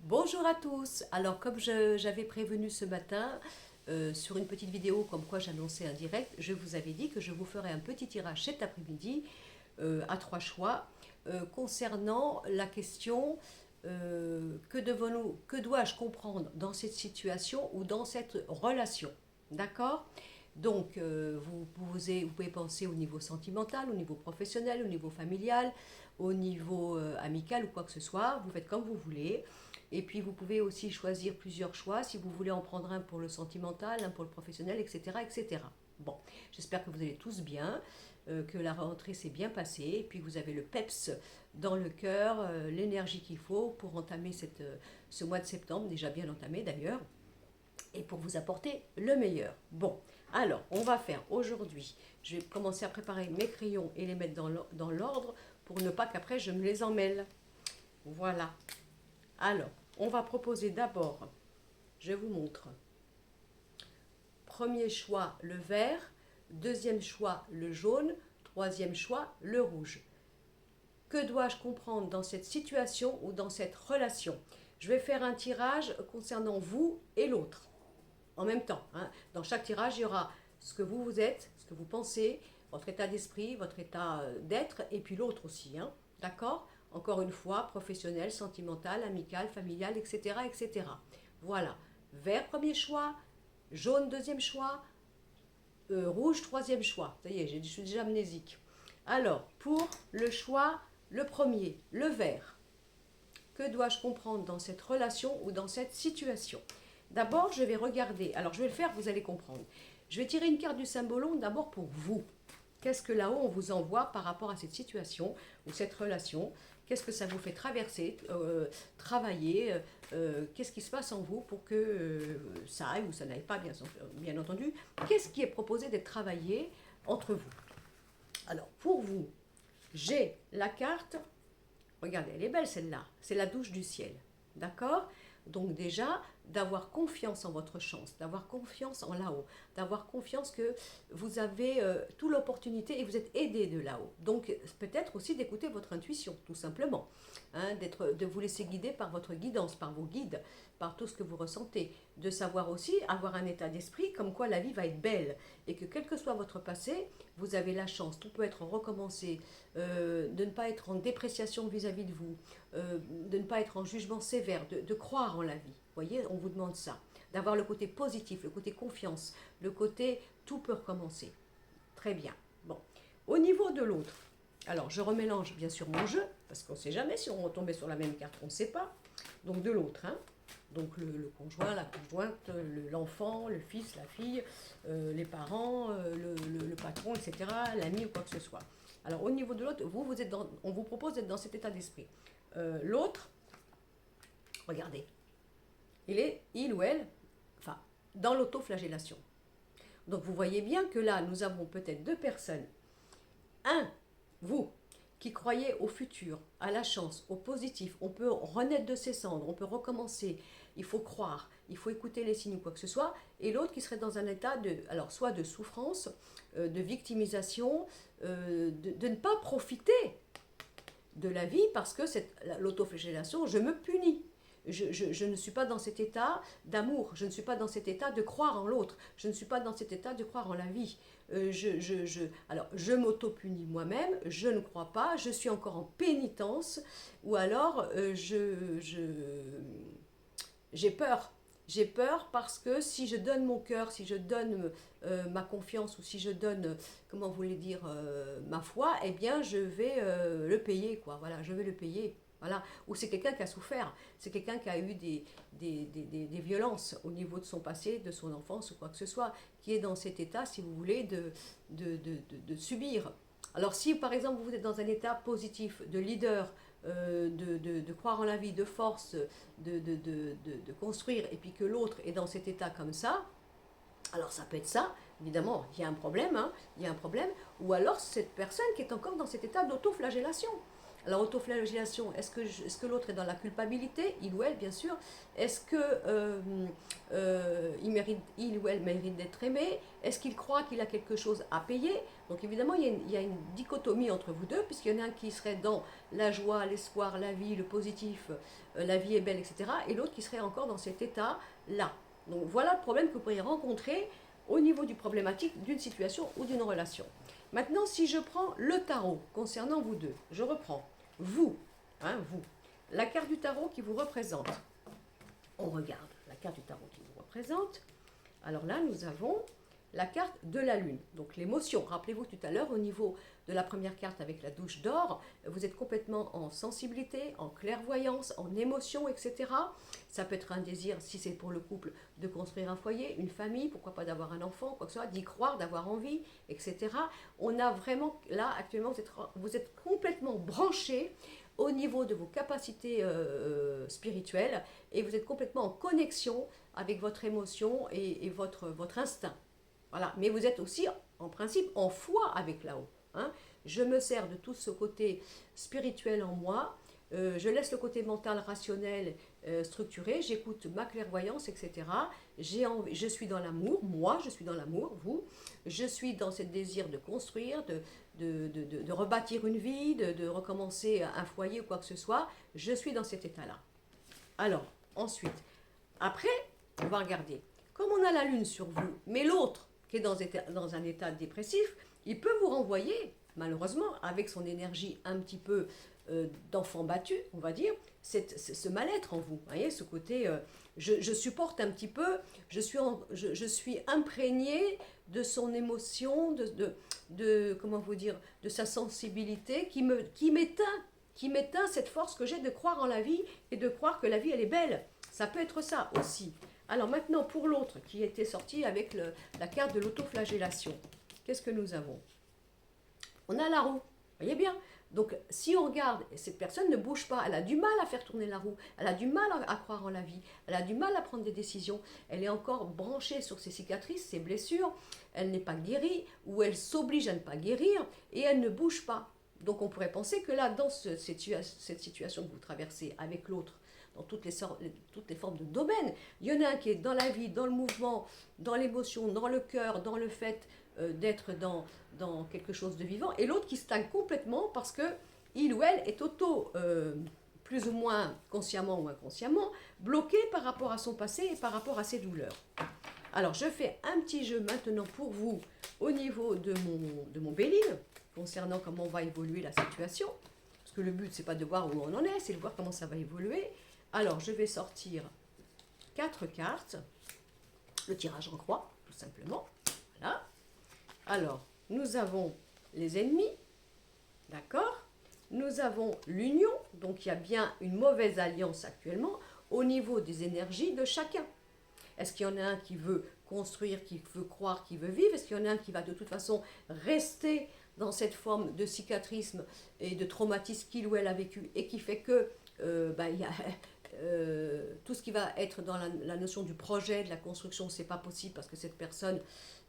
Bonjour à tous. Alors comme j'avais prévenu ce matin sur une petite vidéo comme quoi j'annonçais un direct, je vous avais dit que je vous ferai un petit tirage cet après-midi à trois choix concernant la question que dois-je comprendre dans cette situation ou dans cette relation. D'accord? Donc vous pouvez penser au niveau sentimental, au niveau professionnel, au niveau familial, au niveau amical ou quoi que ce soit. Vous faites comme vous voulez. Et puis vous pouvez aussi choisir plusieurs choix si vous voulez en prendre un pour le sentimental, un pour le professionnel, etc. etc. Bon, j'espère que vous allez tous bien, que la rentrée s'est bien passée, et puis vous avez le peps dans le cœur, l'énergie qu'il faut pour entamer ce mois de septembre, déjà bien entamé d'ailleurs, et pour vous apporter le meilleur. Bon, alors on va faire aujourd'hui, je vais commencer à préparer mes crayons et les mettre dans l'ordre pour ne pas qu'après je me les emmêle. Voilà. Alors, on va proposer d'abord, je vous montre, premier choix le vert, deuxième choix le jaune, troisième choix le rouge. Que dois-je comprendre dans cette situation ou dans cette relation? Je vais faire un tirage concernant vous et l'autre en même temps. Dans chaque tirage, il y aura ce que vous êtes, ce que vous pensez, votre état d'esprit, votre état d'être, et puis l'autre aussi. D'accord? Encore une fois, professionnel, sentimental, amical, familial, etc., etc. Voilà. Vert, premier choix. Jaune, deuxième choix. Rouge, troisième choix. Ça y est, je suis déjà amnésique. Alors, pour le choix, le premier, le vert. Que dois-je comprendre dans cette relation ou dans cette situation? D'abord, je vais regarder. Alors, je vais le faire, vous allez comprendre. Je vais tirer une carte du symbolon d'abord pour vous. Qu'est-ce que là-haut on vous envoie par rapport à cette situation ou cette relation? Qu'est-ce que ça vous fait traverser, travailler? Qu'est-ce qui se passe en vous pour que ça aille ou ça n'aille pas, bien entendu? Qu'est-ce qui est proposé d'être travaillé entre vous? Alors, pour vous, j'ai la carte. Regardez, elle est belle celle-là. C'est la douche du ciel. D'accord? Donc déjà, d'avoir confiance en votre chance, d'avoir confiance en là-haut, d'avoir confiance que vous avez toute l'opportunité et vous êtes aidé de là-haut. Donc peut-être aussi d'écouter votre intuition, tout simplement. De vous laisser guider par votre guidance, par vos guides, par tout ce que vous ressentez. De savoir aussi avoir un état d'esprit comme quoi la vie va être belle et que quel que soit votre passé, vous avez la chance, tout peut être recommencé, de ne pas être en dépréciation vis-à-vis de vous, de ne pas être en jugement sévère, de croire en la vie. Vous voyez, on vous demande ça. D'avoir le côté positif, le côté confiance, le côté tout peut recommencer. Très bien. Bon. Au niveau de l'autre, alors je remélange bien sûr mon jeu, parce qu'on ne sait jamais si on retombait sur la même carte, on ne sait pas. Donc de l'autre, donc le conjoint, la conjointe, l'enfant, le fils, la fille, les parents, le patron, etc., l'ami ou quoi que ce soit. Alors au niveau de l'autre, on vous propose d'être dans cet état d'esprit. L'autre, regardez, il ou elle, enfin, dans l'autoflagellation. Donc vous voyez bien que là, nous avons peut-être deux personnes. Un, vous, qui croyez au futur, à la chance, au positif, on peut renaître de ses cendres, on peut recommencer, il faut croire, il faut écouter les signes ou quoi que ce soit, et l'autre qui serait dans un état alors soit de souffrance, de victimisation, de ne pas profiter de la vie parce que l'autoflagellation, je me punis. Je ne suis pas dans cet état d'amour, je ne suis pas dans cet état de croire en l'autre, je ne suis pas dans cet état de croire en la vie. Alors, je m'auto-punis moi-même, je ne crois pas, je suis encore en pénitence, ou alors j'ai peur. J'ai peur parce que si je donne mon cœur, si je donne ma confiance ou si je donne, comment vous voulez dire, ma foi, eh bien je vais le payer, quoi. Voilà, je vais le payer. Voilà. Ou c'est quelqu'un qui a souffert, c'est quelqu'un qui a eu des violences au niveau de son passé, de son enfance ou quoi que ce soit, qui est dans cet état, si vous voulez, de subir. Alors si par exemple vous êtes dans un état positif de leader, de croire en la vie, de force, de construire, et puis que l'autre est dans cet état comme ça, alors ça peut être ça, évidemment, il y a un problème, il y a un problème, ou alors cette personne qui est encore dans cet état d'autoflagellation. Alors, autoflagellation, est-ce que l'autre est dans la culpabilité, il ou elle, bien sûr. Est-ce que il ou elle mérite d'être aimé? Est-ce qu'il croit qu'il a quelque chose à payer? Donc, évidemment, il y a une dichotomie entre vous deux, puisqu'il y en a un qui serait dans la joie, l'espoir, la vie, le positif, la vie est belle, etc. Et l'autre qui serait encore dans cet état-là. Donc, voilà le problème que vous pourriez rencontrer au niveau du problématique d'une situation ou d'une relation. Maintenant, si je prends le tarot concernant vous deux, je reprends vous, vous, la carte du tarot qui vous représente. On regarde la carte du tarot qui vous représente. Alors là, nous avons la carte de la lune, donc l'émotion. Rappelez-vous tout à l'heure, au niveau de la première carte avec la douche d'or, vous êtes complètement en sensibilité, en clairvoyance, en émotion, etc. Ça peut être un désir, si c'est pour le couple, de construire un foyer, une famille, pourquoi pas d'avoir un enfant, quoi que ce soit, d'y croire, d'avoir envie, etc. On a vraiment, là, actuellement, vous êtes complètement branché au niveau de vos capacités spirituelles et vous êtes complètement en connexion avec votre émotion et votre instinct. Voilà. Mais vous êtes aussi, en principe, en foi avec là-haut. Je me sers de tout ce côté spirituel en moi, je laisse le côté mental, rationnel, structuré, j'écoute ma clairvoyance, etc. Je suis dans l'amour, moi je suis dans l'amour, vous, je suis dans ce désir de construire, de rebâtir une vie, de recommencer un foyer ou quoi que ce soit, je suis dans cet état-là. Alors, ensuite, après, on va regarder, comme on a la lune sur vous, mais l'autre qui est dans un état dépressif, il peut vous renvoyer, malheureusement, avec son énergie un petit peu d'enfant battu, on va dire, ce mal-être en vous. Vous voyez, ce côté, je supporte un petit peu, je suis imprégnée de son émotion, comment vous dire, de sa sensibilité qui m'éteint cette force que j'ai de croire en la vie et de croire que la vie, elle est belle. Ça peut être ça aussi. Alors maintenant, pour l'autre qui était sorti avec la carte de l'autoflagellation, qu'est-ce que nous avons? On a la roue, voyez bien. Donc si on regarde, cette personne ne bouge pas, elle a du mal à faire tourner la roue, elle a du mal à croire en la vie, elle a du mal à prendre des décisions, elle est encore branchée sur ses cicatrices, ses blessures, elle n'est pas guérie, ou elle s'oblige à ne pas guérir, et elle ne bouge pas. Donc on pourrait penser que là, dans cette situation que vous traversez avec l'autre, dans toutes les formes de domaines, il y en a un qui est dans la vie, dans le mouvement, dans l'émotion, dans le cœur, dans le fait d'être dans quelque chose de vivant, et l'autre qui stagne complètement parce que il ou elle est plus ou moins consciemment ou inconsciemment, bloqué par rapport à son passé et par rapport à ses douleurs. Alors je fais un petit jeu maintenant pour vous au niveau de mon Béline, concernant comment va évoluer la situation, parce que le but c'est pas de voir où on en est, c'est de voir comment ça va évoluer. Alors je vais sortir 4 cartes, le tirage en croix, tout simplement, voilà. Alors, nous avons les ennemis, d'accord? Nous avons l'union, donc il y a bien une mauvaise alliance actuellement au niveau des énergies de chacun. Est-ce qu'il y en a un qui veut construire, qui veut croire, qui veut vivre? Est-ce qu'il y en a un qui va de toute façon rester dans cette forme de cicatrisme et de traumatisme qu'il ou elle a vécu et qui fait que il y a tout ce qui va être dans la notion du projet, de la construction, c'est pas possible parce que cette personne,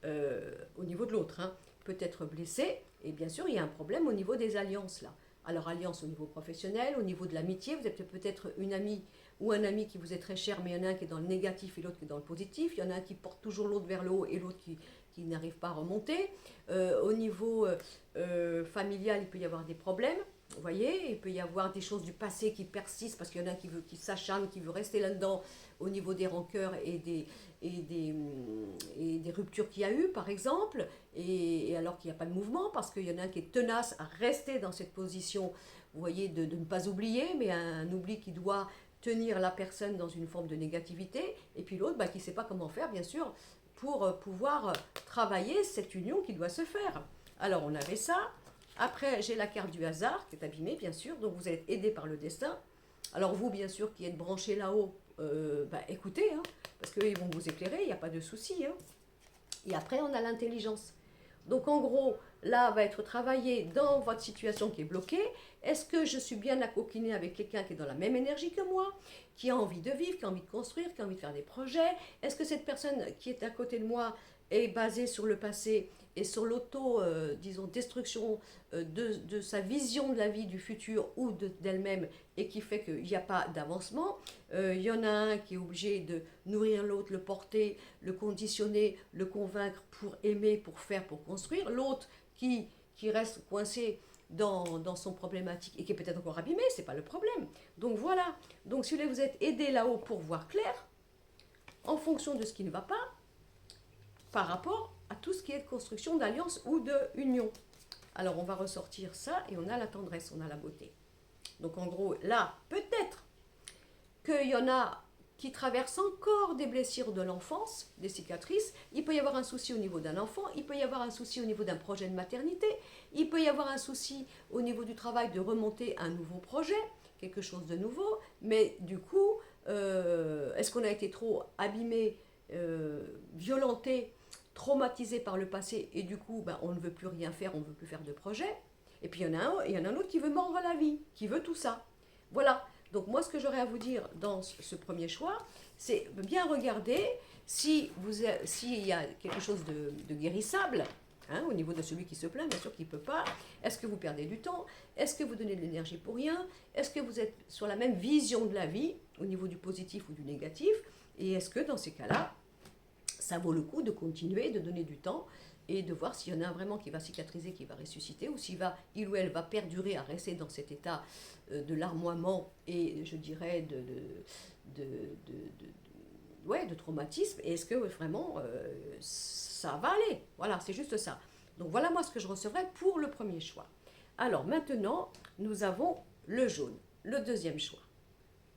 au niveau de l'autre, peut être blessée. Et bien sûr, il y a un problème au niveau des alliances là. Alors, alliance au niveau professionnel, au niveau de l'amitié, vous êtes peut-être une amie ou un ami qui vous est très cher, mais il y en a un qui est dans le négatif et l'autre qui est dans le positif. Il y en a un qui porte toujours l'autre vers le haut et l'autre qui n'arrive pas à remonter. Au niveau familial, il peut y avoir des problèmes. Vous voyez, il peut y avoir des choses du passé qui persistent parce qu'il y en a un qui s'acharne, qui veut rester là-dedans au niveau des rancœurs et des ruptures qu'il y a eu, par exemple, et alors qu'il n'y a pas de mouvement, parce qu'il y en a un qui est tenace à rester dans cette position, vous voyez, de ne pas oublier, mais un oubli qui doit tenir la personne dans une forme de négativité, et puis l'autre qui ne sait pas comment faire, bien sûr, pour pouvoir travailler cette union qui doit se faire. Alors, on avait ça. Après, j'ai la carte du hasard, qui est abîmée, bien sûr, donc vous êtes aidé par le destin. Alors vous, bien sûr, qui êtes branché là-haut, écoutez, parce qu'ils vont vous éclairer, il n'y a pas de souci. Et après, on a l'intelligence. Donc en gros, là va être travaillé dans votre situation qui est bloquée. Est-ce que je suis bien accoquinée avec quelqu'un qui est dans la même énergie que moi, qui a envie de vivre, qui a envie de construire, qui a envie de faire des projets? Est-ce que cette personne qui est à côté de moi est basée sur le passé et sur l'auto, disons, destruction de sa vision de la vie, du futur ou d'elle-même, et qui fait qu'il n'y a pas d'avancement? Il y en a un qui est obligé de nourrir l'autre, le porter, le conditionner, le convaincre pour aimer, pour faire, pour construire. L'autre qui reste coincé dans son problématique et qui est peut-être encore abîmé, c'est pas le problème. Donc voilà. Donc si vous êtes aidé là-haut pour voir clair, en fonction de ce qui ne va pas, par rapport à tout ce qui est de construction, d'alliance ou de union. Alors on va ressortir ça et on a la tendresse, on a la beauté. Donc en gros, là, peut-être qu'il y en a qui traversent encore des blessures de l'enfance, des cicatrices. Il peut y avoir un souci au niveau d'un enfant, il peut y avoir un souci au niveau d'un projet de maternité, il peut y avoir un souci au niveau du travail de remonter un nouveau projet, quelque chose de nouveau, mais du coup, est-ce qu'on a été trop abîmé, violenté, traumatisé par le passé et du coup, ben, on ne veut plus rien faire, on ne veut plus faire de projet. Et puis il y en a un autre qui veut mordre la vie, qui veut tout ça. Voilà. Donc moi, ce que j'aurais à vous dire dans ce premier choix, c'est bien regarder s'il y a quelque chose de guérissable, hein, au niveau de celui qui se plaint, bien sûr qu'il ne peut pas. Est-ce que vous perdez du temps? Est-ce que vous donnez de l'énergie pour rien? Est-ce que vous êtes sur la même vision de la vie, au niveau du positif ou du négatif? Et est-ce que dans ces cas-là, ça vaut le coup de continuer, de donner du temps et de voir s'il y en a un vraiment qui va cicatriser, qui va ressusciter, ou il ou elle va perdurer à rester dans cet état de larmoiement et je dirais de traumatisme, et est-ce que vraiment ça va aller? Voilà, c'est juste ça. Donc voilà moi ce que je recevrai pour le premier choix. Alors maintenant, nous avons le jaune, le deuxième choix.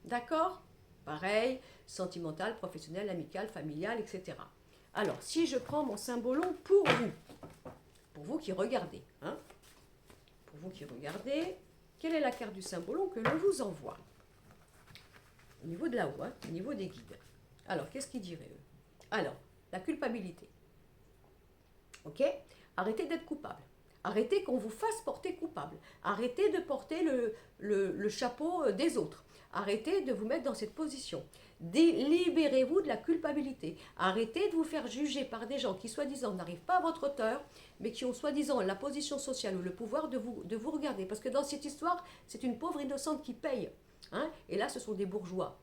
D'accord? Pareil, sentimental, professionnel, amical, familial, etc. Alors, si je prends mon symbolon pour vous qui regardez, hein, pour vous qui regardez, quelle est la carte du symbolon que l'on vous envoie? Au niveau de là-haut, hein, au niveau des guides. Alors, qu'est-ce qu'ils diraient eux? Alors, la culpabilité. Ok? Arrêtez d'être coupable. Arrêtez qu'on vous fasse porter coupable. Arrêtez de porter le chapeau des autres. Arrêtez de vous mettre dans cette position. Libérez-vous de la culpabilité. Arrêtez de vous faire juger par des gens qui, soi-disant, n'arrivent pas à votre hauteur, mais qui ont, soi-disant, la position sociale ou le pouvoir de vous regarder. Parce que dans cette histoire, c'est une pauvre innocente qui paye. Hein? Et là, ce sont des bourgeois.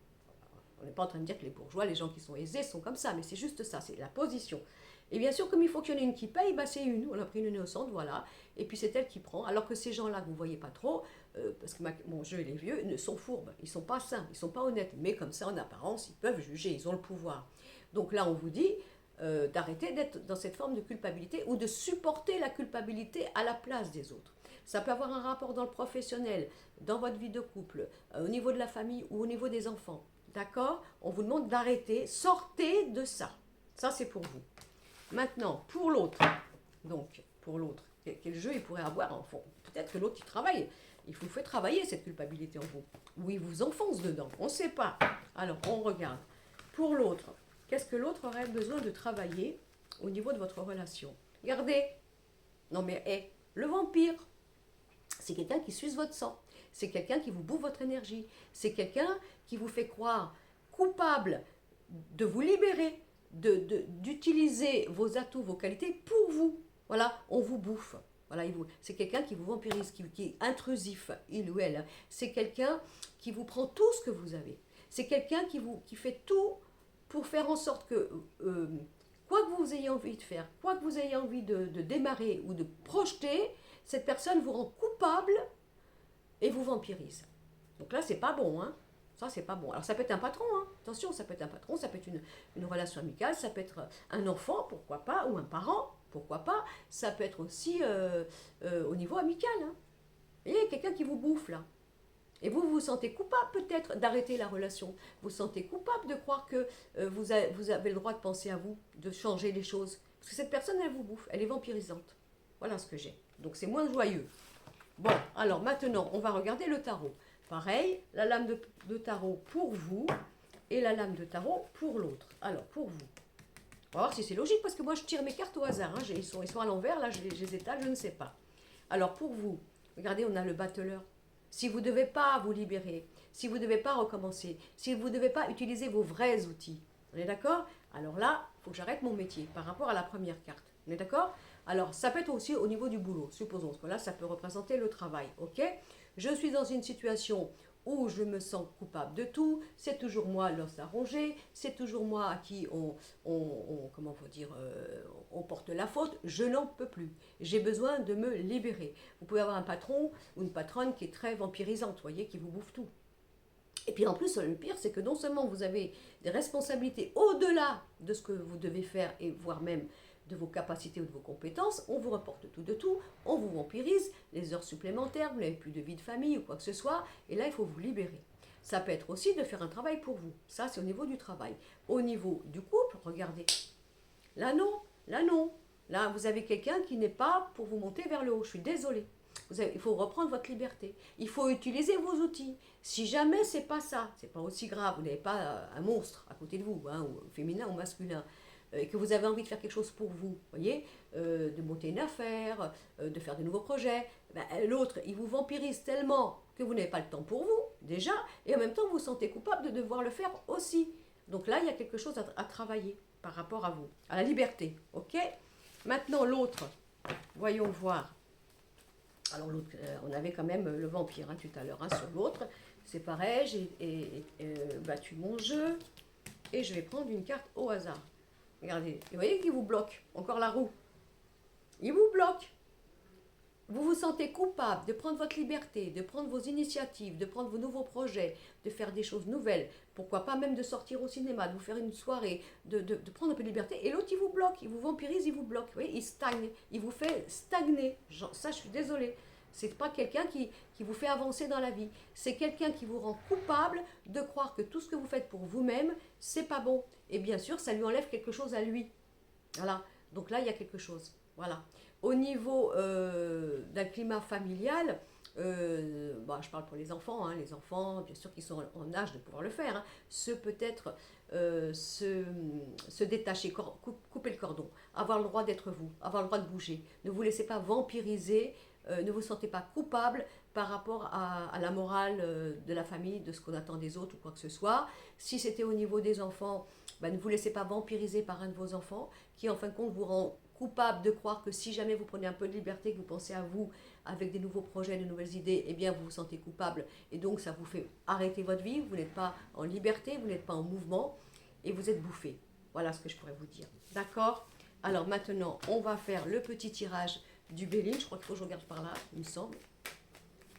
On n'est pas en train de dire que les bourgeois, les gens qui sont aisés, sont comme ça, mais c'est juste ça, c'est la position. Et bien sûr, comme il faut qu'il y en ait une qui paye, bah c'est une. On a pris une innocente, voilà. Et puis c'est elle qui prend. Alors que ces gens-là que vous ne voyez pas trop, parce que mon jeu et les vieux, sont fourbes. Ils ne sont pas sains, ils ne sont pas honnêtes. Mais comme ça, en apparence, ils peuvent juger, ils ont le pouvoir. Donc là, on vous dit d'arrêter d'être dans cette forme de culpabilité ou de supporter la culpabilité à la place des autres. Ça peut avoir un rapport dans le professionnel, dans votre vie de couple, au niveau de la famille ou au niveau des enfants. D'accord? On vous demande d'arrêter, sortez de ça. Ça, c'est pour vous. Maintenant, pour l'autre, donc, pour l'autre, quel jeu il pourrait avoir en fond? Peut-être que l'autre, il travaille. Il vous fait travailler cette culpabilité en vous. Ou il vous enfonce dedans. On ne sait pas. Alors, on regarde. Pour l'autre, qu'est-ce que l'autre aurait besoin de travailler au niveau de votre relation? Regardez. Non mais, le vampire, c'est quelqu'un qui suce votre sang. C'est quelqu'un qui vous bouffe votre énergie. C'est quelqu'un qui vous fait croire coupable de vous libérer, d'utiliser vos atouts, vos qualités pour vous. Voilà, on vous bouffe. Voilà, c'est quelqu'un qui vous vampirise, qui est intrusif, il ou elle. C'est quelqu'un qui vous prend tout ce que vous avez. C'est quelqu'un qui fait tout pour faire en sorte que, quoi que vous ayez envie de faire, quoi que vous ayez envie de démarrer ou de projeter, cette personne vous rend coupable et vous vampirise. Donc là, c'est pas bon, hein. Ça, c'est pas bon. Alors, ça peut être un patron, hein. Attention, ça peut être un patron, ça peut être une relation amicale, ça peut être un enfant, pourquoi pas, ou un parent, pourquoi pas. Ça peut être aussi au niveau amical, hein. Vous voyez, quelqu'un qui vous bouffe, là. Et vous vous sentez coupable, peut-être, d'arrêter la relation. Vous vous sentez coupable de croire que vous avez le droit de penser à vous, de changer les choses. Parce que cette personne, elle vous bouffe, elle est vampirisante. Voilà ce que j'ai. Donc, c'est moins joyeux. Bon, alors maintenant, on va regarder le tarot. Pareil, la lame de tarot pour vous et la lame de tarot pour l'autre. Alors, pour vous, On va voir si c'est logique, parce que moi je tire mes cartes au hasard. Hein. Ils sont à l'envers, là je les étale, je ne sais pas. Alors pour vous, regardez, on a le battleur. Si vous ne devez pas vous libérer, si vous ne devez pas recommencer, si vous ne devez pas utiliser vos vrais outils, on est d'accord? Alors là, il faut que j'arrête mon métier par rapport à la première carte. On est d'accord? Alors ça peut être aussi au niveau du boulot, supposons, parce que là ça peut représenter le travail, ok? Je suis dans une situation où je me sens coupable de tout, c'est toujours moi l'os à ronger, c'est toujours moi à qui comment faut dire, on porte la faute, je n'en peux plus. J'ai besoin de me libérer. Vous pouvez avoir un patron ou une patronne qui est très vampirisante, vous voyez, qui vous bouffe tout. Et puis en plus, le pire, c'est que non seulement vous avez des responsabilités au-delà de ce que vous devez faire, et voire même de vos capacités ou de vos compétences, on vous reporte tout de tout, on vous vampirise, les heures supplémentaires, vous n'avez plus de vie de famille ou quoi que ce soit, et là, il faut vous libérer. Ça peut être aussi de faire un travail pour vous. Ça, c'est au niveau du travail. Au niveau du couple, regardez. Là, non. Là, non. Là, vous avez quelqu'un qui n'est pas pour vous monter vers le haut. Je suis désolée. Il faut reprendre votre liberté. Il faut utiliser vos outils. Si jamais c'est pas ça, c'est pas aussi grave, vous n'avez pas un monstre à côté de vous, hein, ou féminin ou masculin, et que vous avez envie de faire quelque chose pour vous, voyez, de monter une affaire, de faire de nouveaux projets, ben, l'autre, il vous vampirise tellement que vous n'avez pas le temps pour vous, déjà, et en même temps, vous vous sentez coupable de devoir le faire aussi. Donc là, il y a quelque chose à travailler par rapport à vous, à la liberté, ok? Maintenant, l'autre, voyons voir. Alors l'autre, on avait quand même le vampire hein, tout à l'heure hein, sur l'autre. C'est pareil, j'ai battu mon jeu et je vais prendre une carte au hasard. Regardez, vous voyez qu'il vous bloque, encore la roue. Il vous bloque. Vous vous sentez coupable de prendre votre liberté, de prendre vos initiatives, de prendre vos nouveaux projets, de faire des choses nouvelles. Pourquoi pas même de sortir au cinéma, de vous faire une soirée, de prendre un peu de liberté. Et l'autre, il vous bloque, il vous vampirise, il vous bloque. Vous voyez, il stagne, il vous fait stagner. Ça, je suis désolée. C'est pas quelqu'un qui vous fait avancer dans la vie. C'est quelqu'un qui vous rend coupable de croire que tout ce que vous faites pour vous-même, c'est pas bon. Et bien sûr, ça lui enlève quelque chose à lui. Voilà. Donc là, il y a quelque chose. Voilà. Au niveau d'un climat familial, je parle pour les enfants, hein, bien sûr qui sont en âge de pouvoir le faire, hein, peut-être se détacher, couper le cordon, avoir le droit d'être vous, avoir le droit de bouger. Ne vous laissez pas vampiriser, ne vous sentez pas coupable par rapport à la morale de la famille, de ce qu'on attend des autres ou quoi que ce soit. Si c'était au niveau des enfants, ne vous laissez pas vampiriser par un de vos enfants qui en fin de compte vous rend coupable de croire que si jamais vous prenez un peu de liberté, que vous pensez à vous avec des nouveaux projets, de nouvelles idées, eh bien vous vous sentez coupable et donc ça vous fait arrêter votre vie, vous n'êtes pas en liberté, vous n'êtes pas en mouvement et vous êtes bouffé. Voilà ce que je pourrais vous dire. D'accord? Alors maintenant, on va faire le petit tirage du Béline. Je crois qu'il faut que je regarde par là, il me semble. De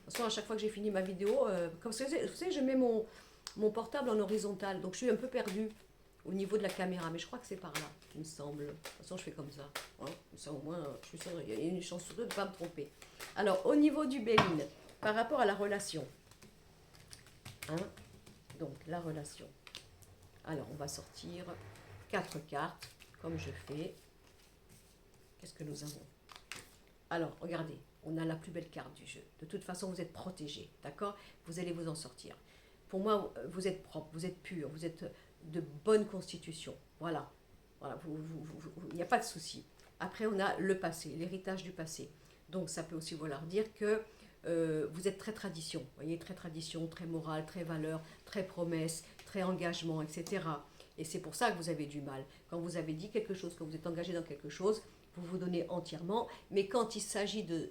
toute façon, à chaque fois que j'ai fini ma vidéo, comme vous savez, je mets mon portable en horizontal, donc je suis un peu perdue au niveau de la caméra, mais je crois que c'est par là, il me semble. De toute façon, je fais comme ça. Hein. Ça au moins, je suis sûre, il y a une chance sur deux de ne pas me tromper. Alors, au niveau du Béline, par rapport à la relation. Hein, donc, la relation. Alors, on va sortir 4 cartes, comme je fais. Qu'est-ce que nous avons? Alors, regardez, on a la plus belle carte du jeu. De toute façon, vous êtes protégé, d'accord? Vous allez vous en sortir. Pour moi, vous êtes propre, vous êtes pur, vous êtes de bonne constitution. Voilà. Voilà, il n'y a pas de souci. Après, on a le passé, l'héritage du passé. Donc, ça peut aussi vouloir dire que vous êtes très tradition. Vous voyez, très tradition, très morale, très valeur, très promesse, très engagement, etc. Et c'est pour ça que vous avez du mal. Quand vous avez dit quelque chose, quand vous êtes engagé dans quelque chose, vous vous donnez entièrement. Mais quand il s'agit de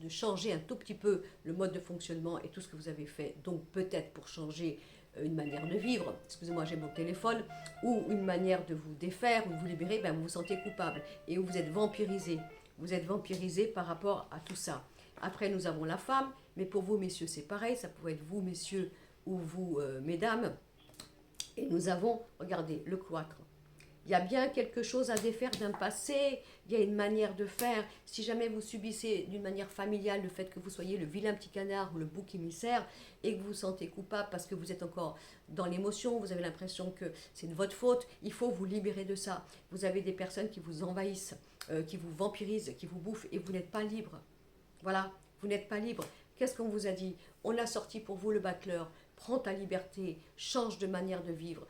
changer un tout petit peu le mode de fonctionnement et tout ce que vous avez fait, donc peut-être pour changer une manière de vivre, excusez-moi j'ai mon téléphone, ou une manière de vous défaire ou de vous libérer, vous vous sentez coupable et vous êtes vampirisé. Vous êtes vampirisé par rapport à tout ça. Après nous avons la femme, mais pour vous messieurs c'est pareil, ça pourrait être vous messieurs ou vous mesdames. Et nous avons, regardez, le cloître. Il y a bien quelque chose à défaire d'un passé, il y a une manière de faire. Si jamais vous subissez d'une manière familiale le fait que vous soyez le vilain petit canard ou le bouc émissaire et que vous vous sentez coupable parce que vous êtes encore dans l'émotion, vous avez l'impression que c'est de votre faute, il faut vous libérer de ça. Vous avez des personnes qui vous envahissent, qui vous vampirisent, qui vous bouffent et vous n'êtes pas libre. Voilà, vous n'êtes pas libre. Qu'est-ce qu'on vous a dit? On a sorti pour vous le battleur. Prends ta liberté, change de manière de vivre,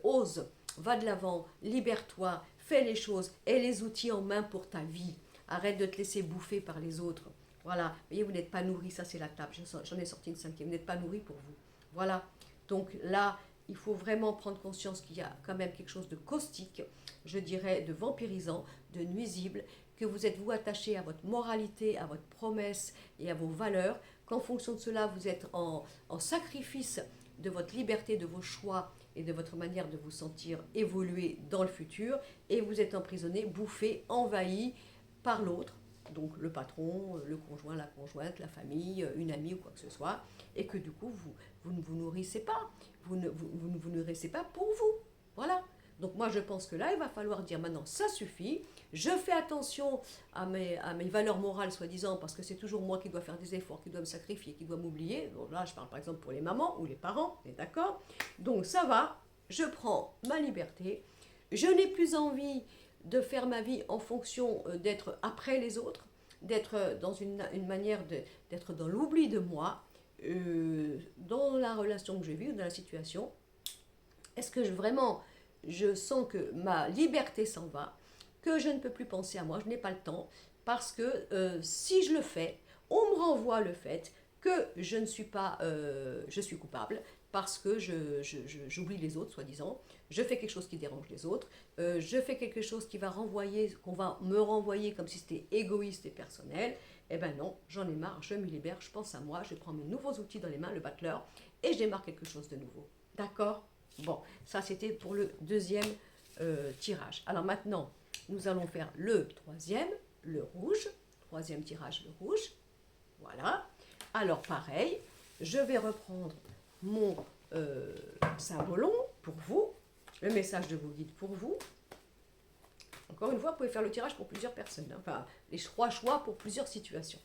ose. va de l'avant, libère-toi, fais les choses, aie les outils en main pour ta vie. Arrête de te laisser bouffer par les autres. Voilà, vous voyez, vous n'êtes pas nourri, ça c'est la table, j'en ai sorti une cinquième, vous n'êtes pas nourri pour vous. Voilà, donc là, il faut vraiment prendre conscience qu'il y a quand même quelque chose de caustique, je dirais de vampirisant, de nuisible, que vous êtes vous attaché à votre moralité, à votre promesse et à vos valeurs, qu'en fonction de cela, vous êtes en sacrifice de votre liberté, de vos choix et de votre manière de vous sentir évoluer dans le futur, et vous êtes emprisonné, bouffé, envahi par l'autre, donc le patron, le conjoint, la conjointe, la famille, une amie ou quoi que ce soit, et que du coup, vous ne vous nourrissez pas, vous ne vous nourrissez pas pour vous. Voilà. Donc moi, je pense que là, il va falloir dire maintenant, ça suffit, je fais attention à mes valeurs morales, soi-disant, parce que c'est toujours moi qui dois faire des efforts, qui dois me sacrifier, qui dois m'oublier. Donc là, je parle par exemple pour les mamans ou les parents, on est d'accord? Donc ça va, je prends ma liberté, je n'ai plus envie de faire ma vie en fonction d'être après les autres, d'être dans une manière d'être dans l'oubli de moi, dans la relation que je vis ou dans la situation. Est-ce que vraiment je sens que ma liberté s'en va, que je ne peux plus penser à moi, je n'ai pas le temps, parce que si je le fais, on me renvoie le fait que je ne suis pas, je suis coupable, parce que j'oublie les autres, soi-disant, je fais quelque chose qui dérange les autres, je fais quelque chose qui va renvoyer, qu'on va me renvoyer comme si c'était égoïste et personnel. Eh ben non, j'en ai marre, je me libère, je pense à moi, je prends mes nouveaux outils dans les mains, le battleur, et je démarre quelque chose de nouveau. D'accord? Bon, ça c'était pour le deuxième tirage. Alors maintenant, nous allons faire le troisième, le rouge. Troisième tirage, le rouge. Voilà. Alors pareil, je vais reprendre mon symbolon pour vous, le message de vos guides pour vous. Encore une fois, vous pouvez faire le tirage pour plusieurs personnes, hein. Enfin, les 3 choix pour plusieurs situations.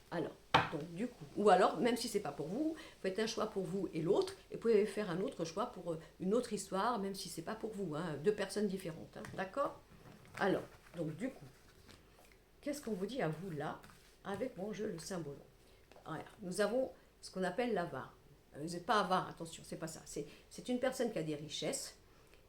Alors, donc du coup, ou alors, même si ce n'est pas pour vous, faites un choix pour vous et l'autre, et vous pouvez faire un autre choix pour une autre histoire, même si ce n'est pas pour vous, hein, 2 personnes différentes, hein, d'accord? Alors, donc du coup, qu'est-ce qu'on vous dit à vous là, avec mon jeu, le symbole? Voilà, nous avons ce qu'on appelle l'avare. Vous n'êtes pas avare, attention, c'est pas ça. C'est une personne qui a des richesses,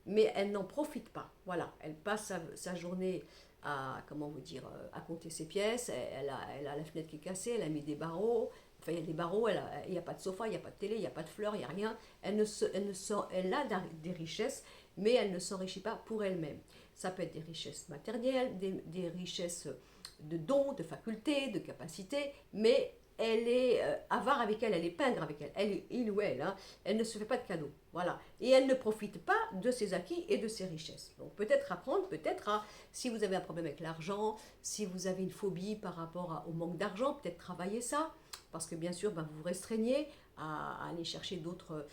mais elle n'en profite pas. Voilà, elle passe sa journée à, comment vous dire, à compter ses pièces, elle a la fenêtre qui est cassée, elle a mis des barreaux, enfin il y a des barreaux, il n'y a pas de sofa, il n'y a pas de télé, il n'y a pas de fleurs, il n'y a rien. Elle a des richesses, mais elle ne s'enrichit pas pour elle-même. Ça peut être des richesses matérielles, des richesses de dons, de facultés, de capacités, mais elle est avare avec elle est pingre avec il ou elle, hein, elle ne se fait pas de cadeaux, voilà, et elle ne profite pas de ses acquis et de ses richesses. Donc peut-être apprendre, peut-être à, si vous avez un problème avec l'argent, si vous avez une phobie par rapport au manque d'argent, peut-être travailler ça, parce que bien sûr, ben, vous vous restreignez à aller chercher d'autres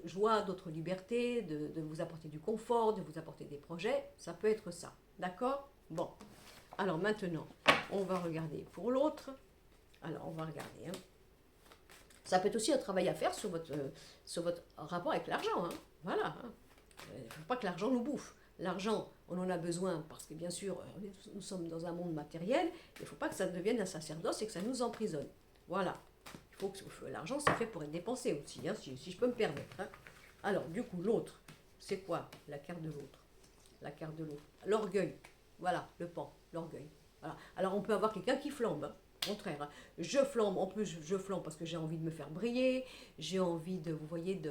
joies, d'autres libertés, de vous apporter du confort, de vous apporter des projets, ça peut être ça, d'accord? Bon, alors maintenant, on va regarder pour l'autre. Alors, on va regarder. Hein. Ça peut être aussi un travail à faire sur votre rapport avec l'argent. Hein. Voilà. Hein. Il ne faut pas que l'argent nous bouffe. L'argent, on en a besoin parce que, bien sûr, nous sommes dans un monde matériel. Il ne faut pas que ça devienne un sacerdoce et que ça nous emprisonne. Voilà. Il faut que l'argent, c'est fait pour être dépensé aussi, hein, si je peux me permettre. Hein. Alors, du coup, l'autre, c'est quoi la carte de l'autre? La carte de l'autre. L'orgueil. Voilà, le pan, l'orgueil. Voilà. Alors, on peut avoir quelqu'un qui flambe. Hein. Au contraire, je flambe, en plus je flambe parce que j'ai envie de me faire briller, j'ai envie de, vous voyez,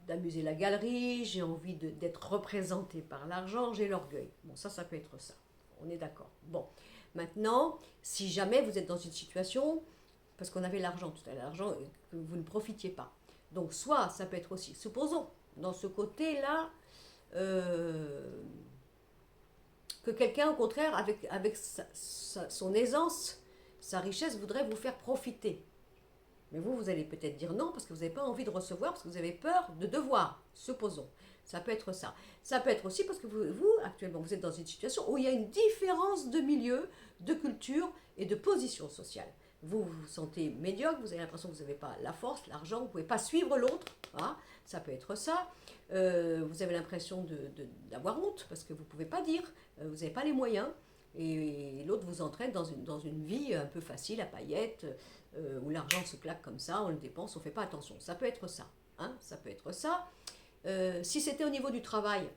d'amuser la galerie, j'ai envie d'être représenté par l'argent, j'ai l'orgueil. Bon, ça peut être ça, on est d'accord. Bon, maintenant, si jamais vous êtes dans une situation, parce qu'on avait l'argent tout à l'heure, l'argent que vous ne profitiez pas. Donc soit ça peut être aussi, supposons, dans ce côté-là, que quelqu'un, au contraire, avec son aisance, sa richesse, voudrait vous faire profiter. Mais vous allez peut-être dire non, parce que vous n'avez pas envie de recevoir, parce que vous avez peur de devoir, supposons. Ça peut être ça. Ça peut être aussi parce que vous, actuellement, vous êtes dans une situation où il y a une différence de milieu, de culture et de position sociale. Vous vous sentez médiocre, vous avez l'impression que vous n'avez pas la force, l'argent, vous ne pouvez pas suivre l'autre. Hein, ça peut être ça. Vous avez l'impression d'avoir honte parce que vous ne pouvez pas dire, vous n'avez pas les moyens. Et l'autre vous entraîne dans une vie un peu facile, à paillettes, où l'argent se claque comme ça, on le dépense, on ne fait pas attention. Ça peut être ça. hein, ça peut être ça. Si c'était au niveau du travail,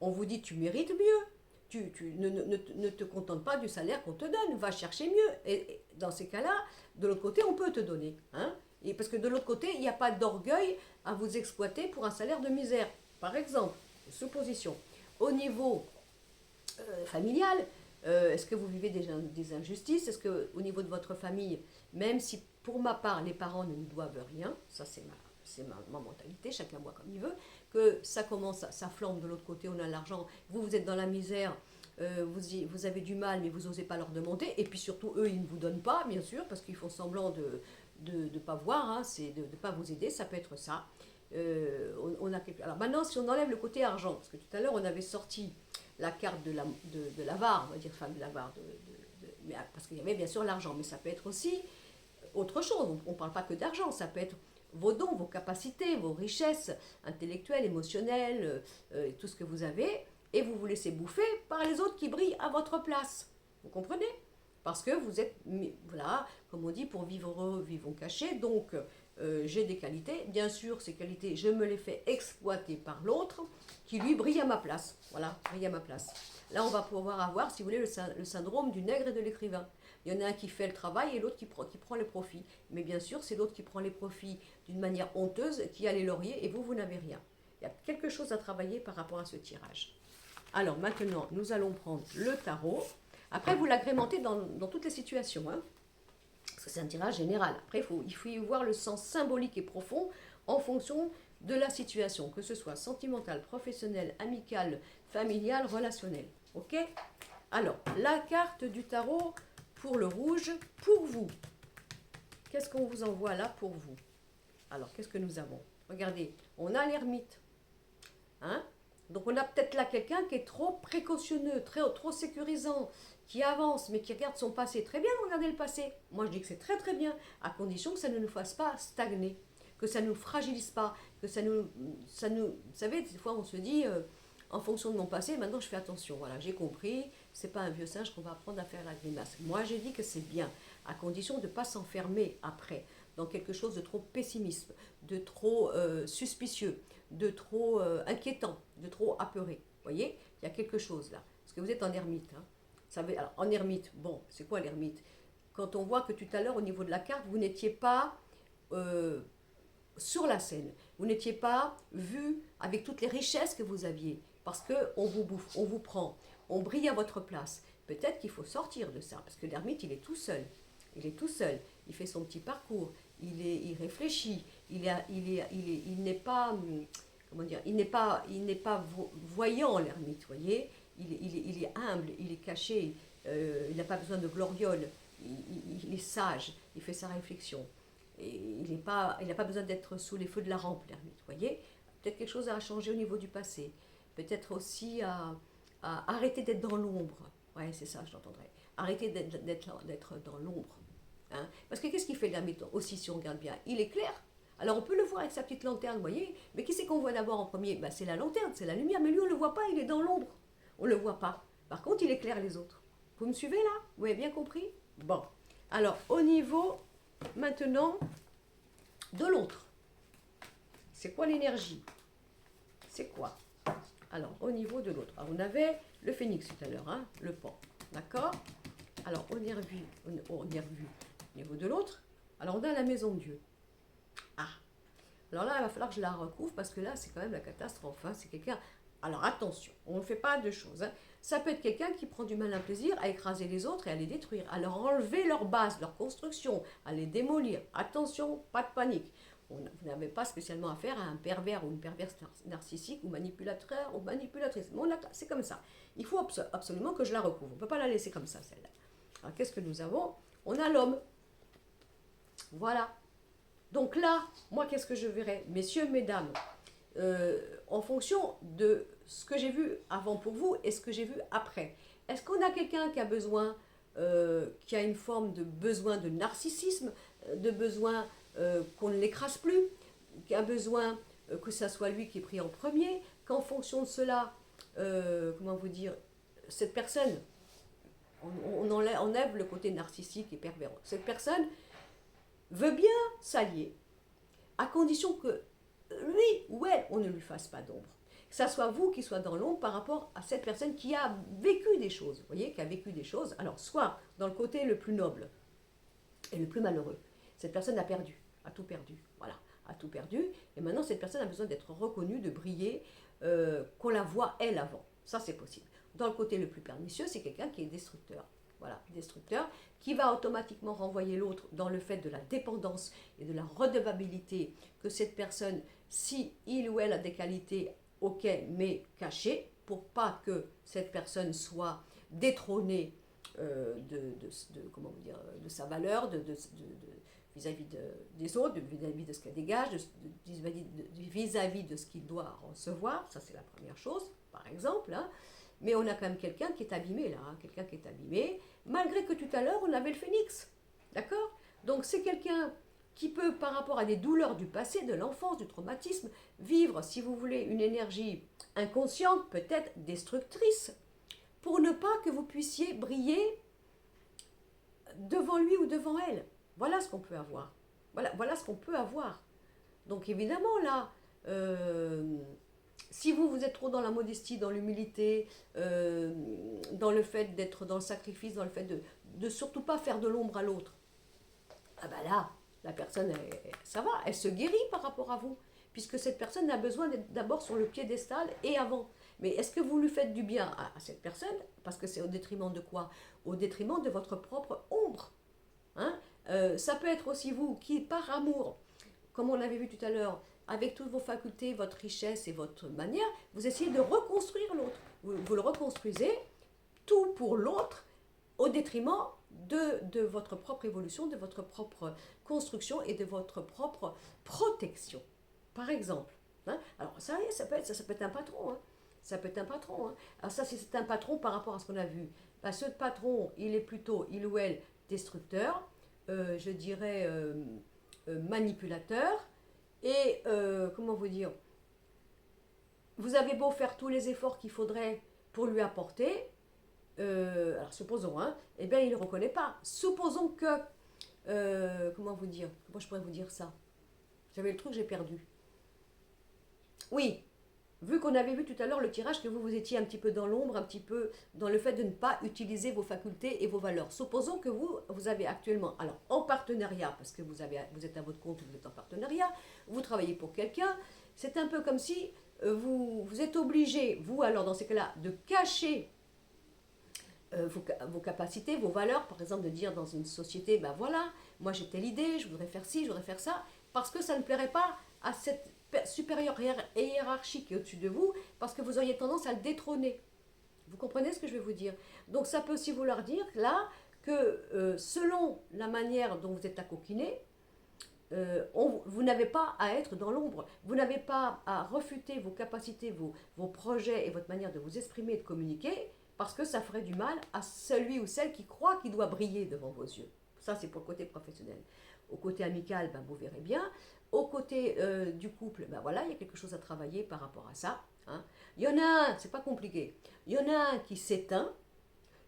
on vous dit tu mérites mieux. Ne te contente pas du salaire qu'on te donne, va chercher mieux. Et dans ces cas-là, de l'autre côté, on peut te donner. Hein, et parce que de l'autre côté, il n'y a pas d'orgueil à vous exploiter pour un salaire de misère. Par exemple, supposition. Au niveau familial, est-ce que vous vivez des injustices? Est-ce qu'au niveau de votre famille, même si pour ma part, les parents ne nous doivent rien, ça c'est ma mentalité, chacun voit comme il veut, que ça commence, ça flambe de l'autre côté, on a l'argent, vous êtes dans la misère, vous avez du mal, mais vous n'osez pas leur demander, et puis surtout, eux, ils ne vous donnent pas, bien sûr, parce qu'ils font semblant de ne pas voir, hein, c'est de ne pas vous aider, ça peut être ça. Alors maintenant, si on enlève le côté argent, parce que tout à l'heure, on avait sorti la carte de l'avare, on va dire, enfin de l'avare, parce qu'il y avait bien sûr l'argent, mais ça peut être aussi autre chose, on ne parle pas que d'argent, ça peut être vos dons, vos capacités, vos richesses intellectuelles, émotionnelles, tout ce que vous avez, et vous vous laissez bouffer par les autres qui brillent à votre place. Vous comprenez? Parce que vous êtes, voilà, comme on dit, pour vivre heureux, vivons cachés, donc j'ai des qualités, bien sûr ces qualités, je me les fais exploiter par l'autre, qui lui brille à ma place, voilà, brille à ma place. Là on va pouvoir avoir, si vous voulez, le syndrome du nègre et de l'écrivain. Il y en a un qui fait le travail et l'autre qui prend les profits. Mais bien sûr, c'est l'autre qui prend les profits d'une manière honteuse, qui a les lauriers, et vous n'avez rien. Il y a quelque chose à travailler par rapport à ce tirage. Alors maintenant, nous allons prendre le tarot. Après, vous l'agrémentez dans toutes les situations. Hein, parce que c'est un tirage général. Après, il faut y voir le sens symbolique et profond en fonction de la situation, que ce soit sentimentale, professionnelle, amicale, familiale, relationnelle. Ok? Alors, la carte du tarot pour le rouge, pour vous. Qu'est-ce qu'on vous envoie là pour vous? Alors, qu'est-ce que nous avons? Regardez, on a l'ermite. Hein? Donc, on a peut-être là quelqu'un qui est trop précautionneux, trop sécurisant, qui avance, mais qui regarde son passé. Très bien, regardez le passé. Moi, je dis que c'est très très bien, à condition que ça ne nous fasse pas stagner, que ça ne nous fragilise pas, que ça nous... Vous savez, des fois, on se dit... en fonction de mon passé, maintenant je fais attention. Voilà, j'ai compris, c'est pas un vieux singe qu'on va apprendre à faire la grimace. Moi j'ai dit que c'est bien, à condition de ne pas s'enfermer après dans quelque chose de trop pessimiste, de trop suspicieux, de trop inquiétant, de trop apeuré. Vous voyez, il y a quelque chose là. Parce que vous êtes en ermite. Hein. Alors, en ermite, bon, c'est quoi l'ermite? Quand on voit que tout à l'heure, au niveau de la carte, vous n'étiez pas sur la scène, vous n'étiez pas vu avec toutes les richesses que vous aviez. Parce qu'on vous bouffe, on vous prend, on brille à votre place. Peut-être qu'il faut sortir de ça, parce que l'ermite, il est tout seul. Il est tout seul, il fait son petit parcours, il réfléchit, il n'est pas, comment dire, il n'est pas voyant, l'ermite, voyez. Il est humble, il est caché, il n'a pas besoin de gloriole, il est sage, il fait sa réflexion. Et il n'a pas besoin d'être sous les feux de la rampe, l'ermite, voyez. Peut-être quelque chose a changé au niveau du passé. Peut-être aussi à arrêter d'être dans l'ombre. Ouais, c'est ça, je l'entendrai. Arrêter d'être dans l'ombre. Hein. Parce que qu'est-ce qu'il fait l'ermite aussi, si on regarde bien? Il est clair. Alors on peut le voir avec sa petite lanterne, vous voyez. Mais qui c'est qu'on voit d'abord en premier? Ben, c'est la lanterne, c'est la lumière. Mais lui, on ne le voit pas, il est dans l'ombre. On ne le voit pas. Par contre, il éclaire les autres. Vous me suivez là? Vous avez bien compris? Bon. Alors, au niveau, maintenant, de l'autre. C'est quoi l'énergie? C'est quoi? Alors, au niveau de l'autre, on avait le phénix tout à l'heure, hein, le pan, d'accord? Alors, on y revu au niveau de l'autre. Alors, on a la maison de Dieu. Ah, alors là, il va falloir que je la recouvre parce que là, c'est quand même la catastrophe. Hein, c'est quelqu'un... Alors, attention, on ne fait pas deux choses. Hein. Ça peut être quelqu'un qui prend du malin plaisir à écraser les autres et à les détruire, à leur enlever leur base, leur construction, à les démolir. Attention, pas de panique. Vous n'avez pas spécialement affaire à un pervers ou une perverse narcissique ou manipulateur ou manipulatrice. Mais c'est comme ça. Il faut absolument que je la recouvre. On ne peut pas la laisser comme ça, celle-là. Alors, qu'est-ce que nous avons? On a l'homme. Voilà. Donc là, moi, qu'est-ce que je verrai? Messieurs, mesdames, en fonction de ce que j'ai vu avant pour vous et ce que j'ai vu après. Est-ce qu'on a quelqu'un qui a besoin, qui a une forme de besoin de narcissisme, de besoin qu'on ne l'écrase plus, qui a besoin que ça soit lui qui est pris en premier, qu'en fonction de cela, comment vous dire, cette personne, on enlève le côté narcissique et pervers. Cette personne veut bien s'allier, à condition que lui ou elle, on ne lui fasse pas d'ombre. Que ça soit vous qui soit dans l'ombre par rapport à cette personne qui a vécu des choses, vous voyez, qui a vécu des choses. Alors, soit dans le côté le plus noble et le plus malheureux, cette personne a perdu, a tout perdu, voilà, a tout perdu, et maintenant cette personne a besoin d'être reconnue, de briller, qu'on la voit elle avant. Ça, c'est possible. Dans le côté le plus pernicieux, c'est quelqu'un qui est destructeur. Voilà, destructeur, qui va automatiquement renvoyer l'autre dans le fait de la dépendance et de la redevabilité que cette personne, si il ou elle a des qualités, ok, mais cachées, pour pas que cette personne soit détrônée comment vous dire, de sa valeur, vis-à-vis des autres, vis-à-vis de ce qu'elle dégage, vis-à-vis de ce qu'il doit recevoir. Ça, c'est la première chose, par exemple. Hein. Mais on a quand même quelqu'un qui est abîmé là, hein, quelqu'un qui est abîmé, malgré que tout à l'heure on avait le phénix. D'accord? Donc c'est quelqu'un qui peut, par rapport à des douleurs du passé, de l'enfance, du traumatisme, vivre, si vous voulez, une énergie inconsciente, peut-être destructrice, pour ne pas que vous puissiez briller devant lui ou devant elle. Voilà ce qu'on peut avoir. Voilà ce qu'on peut avoir. Donc évidemment là, si vous êtes trop dans la modestie, dans l'humilité, dans le fait d'être dans le sacrifice, dans le fait de surtout pas faire de l'ombre à l'autre, ah ben là, la personne, ça va, elle se guérit par rapport à vous, puisque cette personne a besoin d'être d'abord sur le piédestal et avant. Mais est-ce que vous lui faites du bien à cette personne? Parce que c'est au détriment de quoi? Au détriment de votre propre ombre. Hein? Ça peut être aussi vous qui, par amour, comme on l'avait vu tout à l'heure, avec toutes vos facultés, votre richesse et votre manière, vous essayez de reconstruire l'autre. Vous le reconstruisez, tout pour l'autre, au détriment de votre propre évolution, de votre propre construction et de votre propre protection. Par exemple. Hein. Alors ça peut être un patron. Hein. Ça peut être un patron. Hein. Alors ça, c'est un patron par rapport à ce qu'on a vu. Ben, ce patron, il est plutôt, il ou elle, destructeur, je dirais manipulateur, et comment vous dire, vous avez beau faire tous les efforts qu'il faudrait pour lui apporter, alors supposons, hein, eh bien il ne le reconnaît pas. Supposons que, comment vous dire, comment je pourrais vous dire ça? J'avais le truc, j'ai perdu. Oui, vu qu'on avait vu tout à l'heure le tirage que vous étiez un petit peu dans l'ombre, un petit peu dans le fait de ne pas utiliser vos facultés et vos valeurs. Supposons que vous avez actuellement, alors en partenariat, parce que vous êtes à votre compte, vous êtes en partenariat, vous travaillez pour quelqu'un, c'est un peu comme si vous êtes obligé, vous alors dans ces cas-là, de cacher vos capacités, vos valeurs, par exemple de dire dans une société, ben voilà, moi j'ai telle idée, je voudrais faire ci, je voudrais faire ça, parce que ça ne plairait pas à cette supérieure hiérarchie qui est au-dessus de vous, parce que vous auriez tendance à le détrôner. Vous comprenez ce que je vais vous dire? Donc ça peut aussi vouloir dire là que selon la manière dont vous êtes accoquiné, vous n'avez pas à être dans l'ombre, vous n'avez pas à refuter vos capacités, vos projets et votre manière de vous exprimer et de communiquer, parce que ça ferait du mal à celui ou celle qui croit qu'il doit briller devant vos yeux. Ça, c'est pour le côté professionnel. Au côté amical, ben, vous verrez bien. Au côté du couple, ben voilà, il y a quelque chose à travailler par rapport à ça. Hein. Il y en a un, c'est pas compliqué, il y en a un qui s'éteint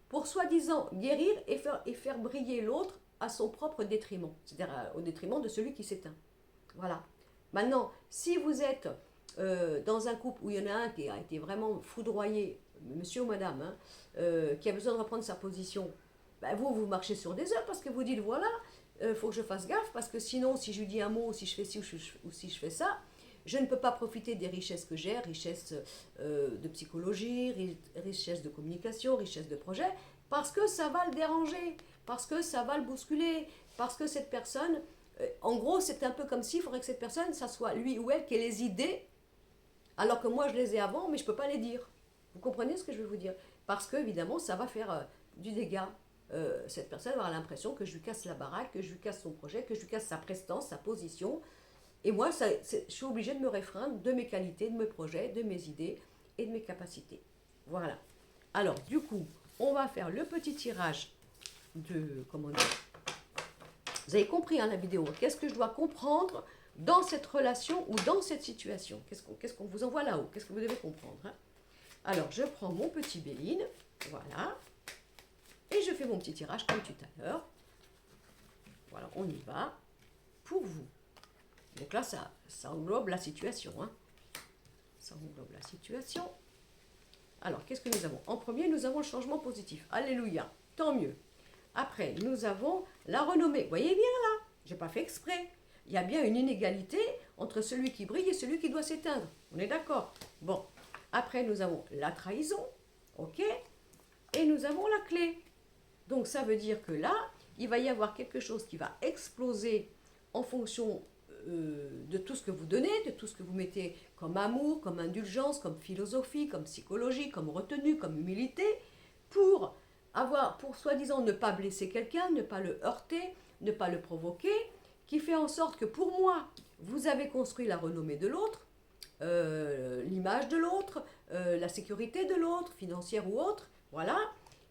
pour soi-disant guérir et faire briller l'autre à son propre détriment, c'est-à-dire au détriment de celui qui s'éteint. Voilà. Maintenant, si vous êtes dans un couple où il y en a un qui a été vraiment foudroyé, monsieur ou madame, hein, qui a besoin de reprendre sa position, ben vous marchez sur des œufs parce que vous dites voilà, faut que je fasse gaffe parce que sinon, si je lui dis un mot, ou si je fais ci ou si je fais ça, je ne peux pas profiter des richesses que j'ai, richesses de psychologie, richesses de communication, richesses de projet, parce que ça va le déranger, parce que ça va le bousculer, parce que cette personne, en gros, c'est un peu comme s'il faudrait que cette personne, ça soit lui ou elle qui ait les idées, alors que moi je les ai avant, mais je ne peux pas les dire. Vous comprenez ce que je veux vous dire? Parce que, évidemment, ça va faire du dégât. Cette personne va avoir l'impression que je lui casse la baraque, que je lui casse son projet, que je lui casse sa prestance, sa position. Et moi, je suis obligée de me réfréner de mes qualités, de mes projets, de mes idées et de mes capacités. Voilà. Alors, du coup, on va faire le petit tirage de... Comment dire? Vous avez compris hein, la vidéo. Qu'est-ce que je dois comprendre dans cette relation ou dans cette situation? Qu'est-ce qu'on vous envoie là-haut? Qu'est-ce que vous devez comprendre hein? Alors, je prends mon petit Béline. Voilà. Et je fais mon petit tirage comme tout à l'heure. Voilà, on y va. Pour vous. Donc là, ça englobe la situation. Hein. Ça englobe la situation. Alors, qu'est-ce que nous avons? En premier, nous avons le changement positif. Alléluia, tant mieux. Après, nous avons la renommée. Vous voyez bien là, je n'ai pas fait exprès. Il y a bien une inégalité entre celui qui brille et celui qui doit s'éteindre. On est d'accord? Bon. Après, nous avons la trahison. OK? Et nous avons la clé. Donc, ça veut dire que là, il va y avoir quelque chose qui va exploser en fonction de tout ce que vous donnez, de tout ce que vous mettez comme amour, comme indulgence, comme philosophie, comme psychologie, comme retenue, comme humilité, pour soi-disant ne pas blesser quelqu'un, ne pas le heurter, ne pas le provoquer, qui fait en sorte que pour moi, vous avez construit la renommée de l'autre, l'image de l'autre, la sécurité de l'autre, financière ou autre, voilà,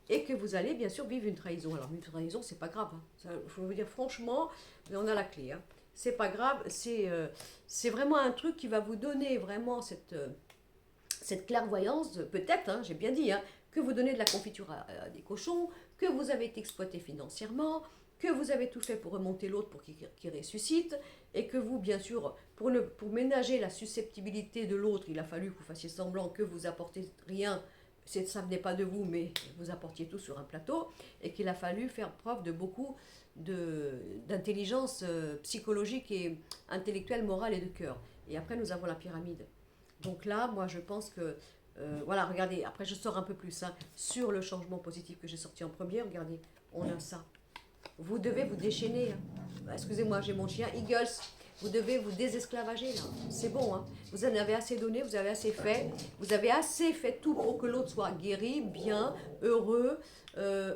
et que vous allez bien sûr vivre une trahison. Alors une trahison, c'est pas grave, hein. Je veux vous dire franchement, on a la clé, hein. C'est pas grave, c'est vraiment un truc qui va vous donner vraiment cette clairvoyance, peut-être, hein, j'ai bien dit, hein, que vous donnez de la confiture à des cochons, que vous avez été exploité financièrement, que vous avez tout fait pour remonter l'autre pour qu'il ressuscite, et que vous, bien sûr, pour ménager la susceptibilité de l'autre, il a fallu que vous fassiez semblant que vous apportez rien, ça venait pas de vous, mais vous apportiez tout sur un plateau, et qu'il a fallu faire preuve de beaucoup d'intelligence psychologique et intellectuelle, morale et de cœur. Et après, nous avons la pyramide. Donc là, moi, je pense que, voilà, regardez, après, je sors un peu plus, hein, sur le changement positif que j'ai sorti en premier, regardez, on a ça. Vous devez vous déchaîner. Hein. Excusez-moi, j'ai mon chien, Eagles. Vous devez vous désesclavager, là. C'est bon, hein. Vous en avez assez donné, vous avez assez fait. Vous avez assez fait tout pour que l'autre soit guéri, bien, heureux,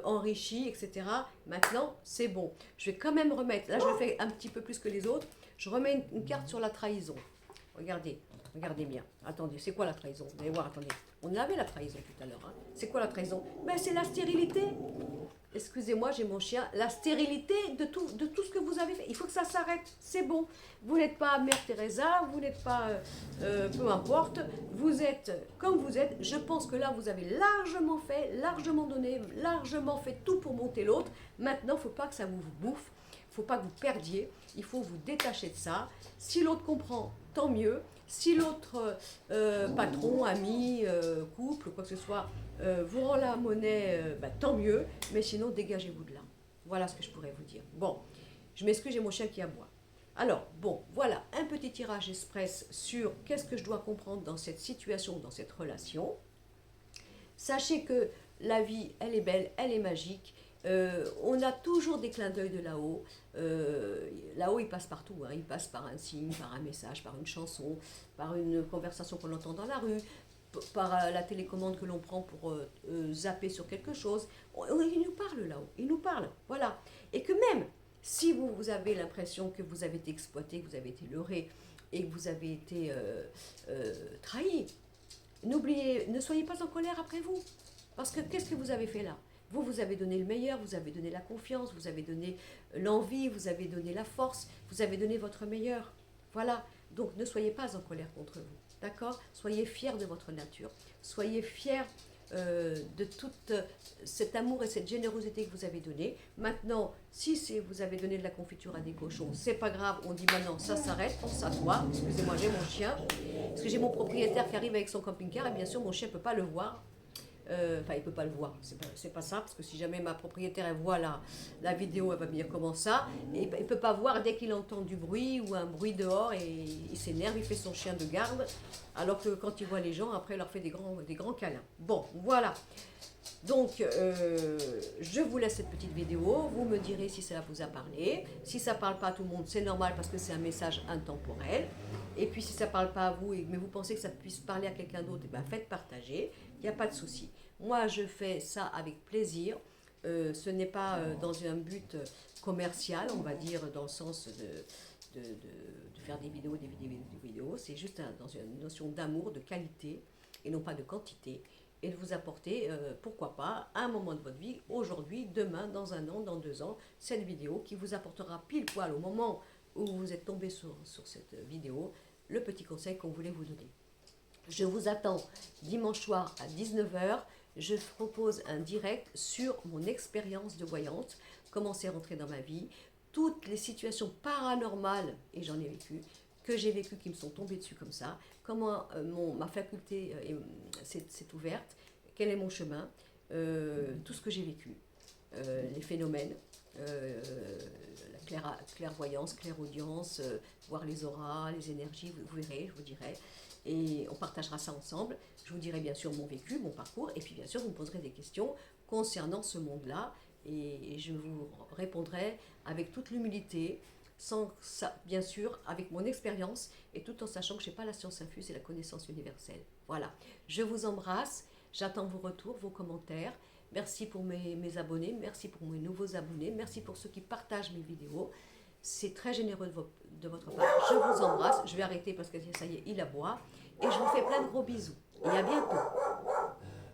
enrichi, etc. Maintenant, c'est bon. Je vais quand même remettre, là je le fais un petit peu plus que les autres, je remets une carte sur la trahison. Regardez, regardez bien. Attendez, c'est quoi la trahison? Vous allez voir, attendez. On avait la trahison tout à l'heure. Hein. C'est quoi la trahison? Ben, c'est la stérilité. Excusez-moi, j'ai mon chien. La stérilité de tout ce que vous avez fait. Il faut que ça s'arrête. C'est bon. Vous n'êtes pas Mère Teresa, vous n'êtes pas... peu importe. Vous êtes comme vous êtes. Je pense que là, vous avez largement fait, largement donné, largement fait tout pour monter l'autre. Maintenant, il ne faut pas que ça vous bouffe. Il ne faut pas que vous perdiez. Il faut vous détacher de ça. Si l'autre comprend, tant mieux. Si l'autre patron, ami, couple, quoi que ce soit, vous rend la monnaie, tant mieux, mais sinon dégagez-vous de là. Voilà ce que je pourrais vous dire. Bon, je m'excuse, j'ai mon chien qui aboie. Alors, bon, voilà un petit tirage express sur qu'est-ce que je dois comprendre dans cette situation, dans cette relation. Sachez que la vie, elle est belle, elle est magique. On a toujours des clins d'œil de là-haut. Là-haut, il passe partout. Hein. Il passe par un signe, par un message, par une chanson, par une conversation qu'on entend dans la rue, par la télécommande que l'on prend pour zapper sur quelque chose. Il nous parle là-haut. Il nous parle. Voilà. Et que même si vous avez l'impression que vous avez été exploité, que vous avez été leurré et que vous avez été trahi, ne soyez pas en colère après vous. Parce que qu'est-ce que vous avez fait là? Vous avez donné le meilleur, vous avez donné la confiance, vous avez donné l'envie, vous avez donné la force, vous avez donné votre meilleur. Voilà. Donc ne soyez pas en colère contre vous. D'accord? Soyez fiers de votre nature. Soyez fiers de tout cet amour et cette générosité que vous avez donné. Maintenant, si vous avez donné de la confiture à des cochons, c'est pas grave, on dit maintenant ça s'arrête, on s'assoit. Excusez-moi, j'ai mon chien. Parce que j'ai mon propriétaire qui arrive avec son camping-car et bien sûr mon chien ne peut pas le voir. Enfin, il ne peut pas le voir, c'est pas ça, parce que si jamais ma propriétaire elle voit la vidéo, elle va me dire comment ça, et il ne peut pas voir dès qu'il entend du bruit ou un bruit dehors, et il s'énerve, il fait son chien de garde, alors que quand il voit les gens, après il leur fait des grands câlins. Bon, voilà. Donc, je vous laisse cette petite vidéo, vous me direz si ça vous a parlé. Si ça ne parle pas à tout le monde, c'est normal parce que c'est un message intemporel. Et puis si ça ne parle pas à vous, mais vous pensez que ça puisse parler à quelqu'un d'autre, eh ben, faites partager, il n'y a pas de souci. Moi, je fais ça avec plaisir. Ce n'est pas dans un but commercial, on va dire, dans le sens de faire des vidéos. C'est juste dans une notion d'amour, de qualité, et non pas de quantité. Et de vous apporter, pourquoi pas, à un moment de votre vie, aujourd'hui, demain, dans un an, dans 2 ans, cette vidéo qui vous apportera pile poil au moment où vous êtes tombé sur cette vidéo, le petit conseil qu'on voulait vous donner. Je vous attends dimanche soir à 19h. Je propose un direct sur mon expérience de voyante, comment c'est rentré dans ma vie, toutes les situations paranormales, et j'en ai vécu, que j'ai vécu, qui me sont tombées dessus comme ça, comment ma faculté s'est ouverte, quel est mon chemin, tout ce que j'ai vécu, les phénomènes, la clairvoyance, clairaudience, voir les auras, les énergies, vous verrez, je vous dirai. Et on partagera ça ensemble. Je vous dirai bien sûr mon vécu, mon parcours, et puis bien sûr vous me poserez des questions concernant ce monde-là, et je vous répondrai avec toute l'humilité, sans ça, bien sûr, avec mon expérience, et tout en sachant que je n'ai pas la science infuse et la connaissance universelle. Voilà, je vous embrasse, j'attends vos retours, vos commentaires. Merci pour mes abonnés, merci pour mes nouveaux abonnés, merci pour ceux qui partagent mes vidéos. C'est très généreux de votre part. Je vous embrasse, je vais arrêter parce que ça y est, il aboie. Et je vous fais plein de gros bisous. Et à bientôt.